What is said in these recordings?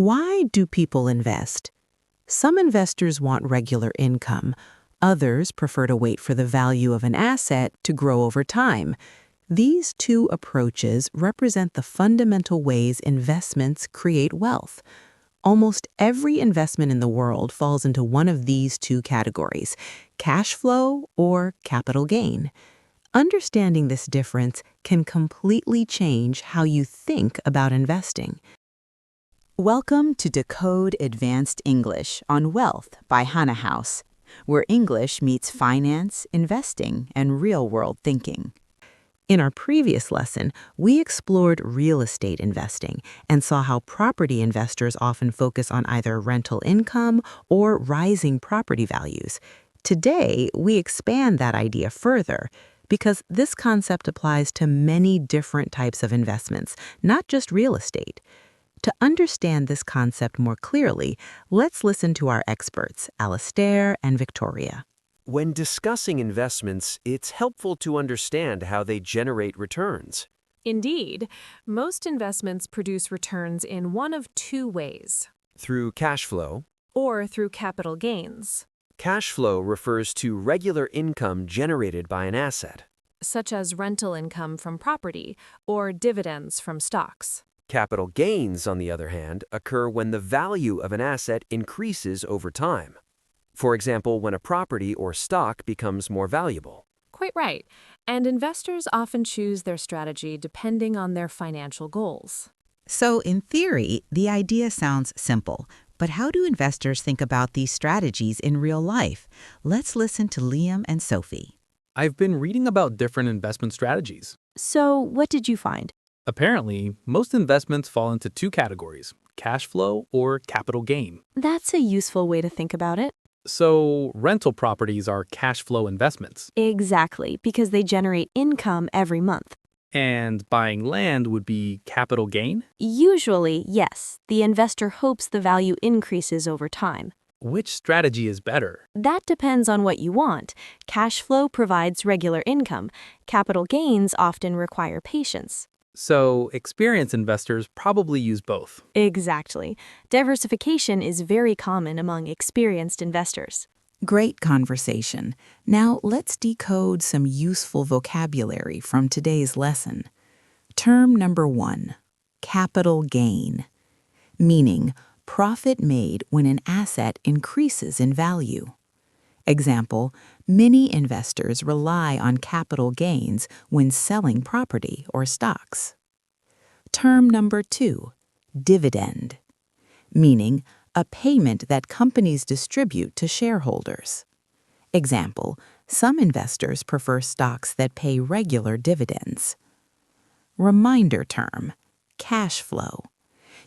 Why do people invest? Some investors want regular income. Others prefer to wait for the value of an asset to grow over time. These two approaches represent the fundamental ways investments create wealth. Almost every investment in the world falls into one of these two categories: cash flow or capital gain. Understanding this difference can completely change how you think about investing. Welcome to Decode Advanced English on Wealth by Hana, where English meets finance, investing, and real-world thinking. In our previous lesson, we explored real estate investing and saw how property investors often focus on either rental income or rising property values. Today, we expand that idea further because this concept applies to many different types of investments, not just real estate. To understand this concept more clearly, let's listen to our experts, Alastair and Victoria. When discussing investments, it's helpful to understand how they generate returns. Indeed, most investments produce returns in one of two ways, Through cash flow. or through capital gains, Cash flow refers to regular income generated by an asset. such as rental income from property or dividends from stocks. Capital gains, on the other hand, occur when the value of an asset increases over time. For example, when a property or stock becomes more valuable. Quite right, and investors often choose their strategy depending on their financial goals. So, in theory, the idea sounds simple. But how do investors think about these strategies in real life? Let's listen to Liam and Sophie. I've been reading about different investment strategies. So, what did you find? Apparently, most investments fall into two categories: cash flow or capital gain. That's a useful way to think about it. So, rental properties are cash flow investments, Exactly, because they generate income every month. and buying land would be capital gain. Usually, yes, the investor hopes the value increases over time. Which strategy is better? That depends on what you want. Cash flow provides regular income. Capital gains often require patience. So, experienced investors probably use both. Exactly. Diversification is very common among experienced investors. Great conversation. Now let's decode some useful vocabulary from today's lesson. Term number 1, capital gain, meaning profit made when an asset increases in value. Example, many investors rely on capital gains when selling property or stocks. Term number 2, dividend, meaning a payment that companies distribute to shareholders. Example, some investors prefer stocks that pay regular dividends. Reminder term, cash flow.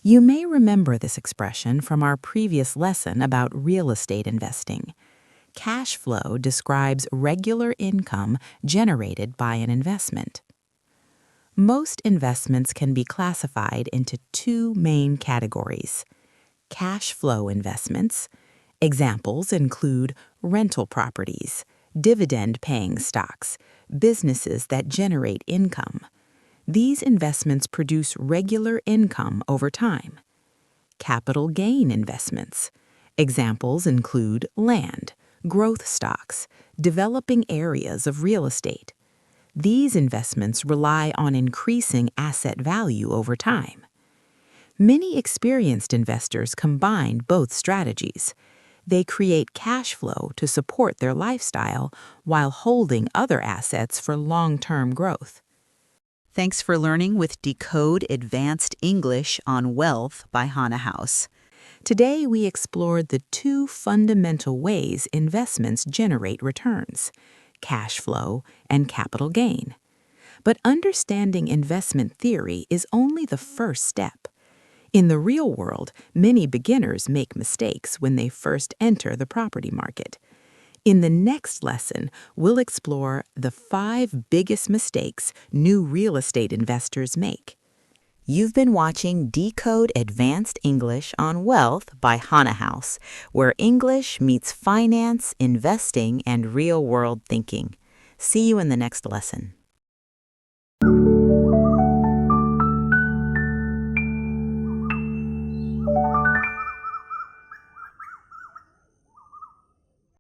You may remember this expression from our previous lesson about real estate investing. Cash flow describes regular income generated by an investment. Most investments can be classified into two main categories: cash flow investments. Examples include rental properties, dividend-paying stocks, businesses that generate income. These investments produce regular income over time. Capital gain investments. Examples include land, growth stocks, developing areas of real estate. These investments rely on increasing asset value over time. Many experienced investors combine both strategies. They create cash flow to support their lifestyle while holding other assets for long-term growth. Thanks for learning with Decode Advanced English on Wealth by Hana. Today, we explored the two fundamental ways investments generate returns: cash flow and capital gain. But understanding investment theory is only the first step. In the real world, many beginners make mistakes when they first enter the property market. In the next lesson, we'll explore the 5 biggest mistakes new real estate investors make. You've been watching Decode Advanced English on Wealth by Hana, where English meets finance, investing, and real-world thinking. See you in the next lesson.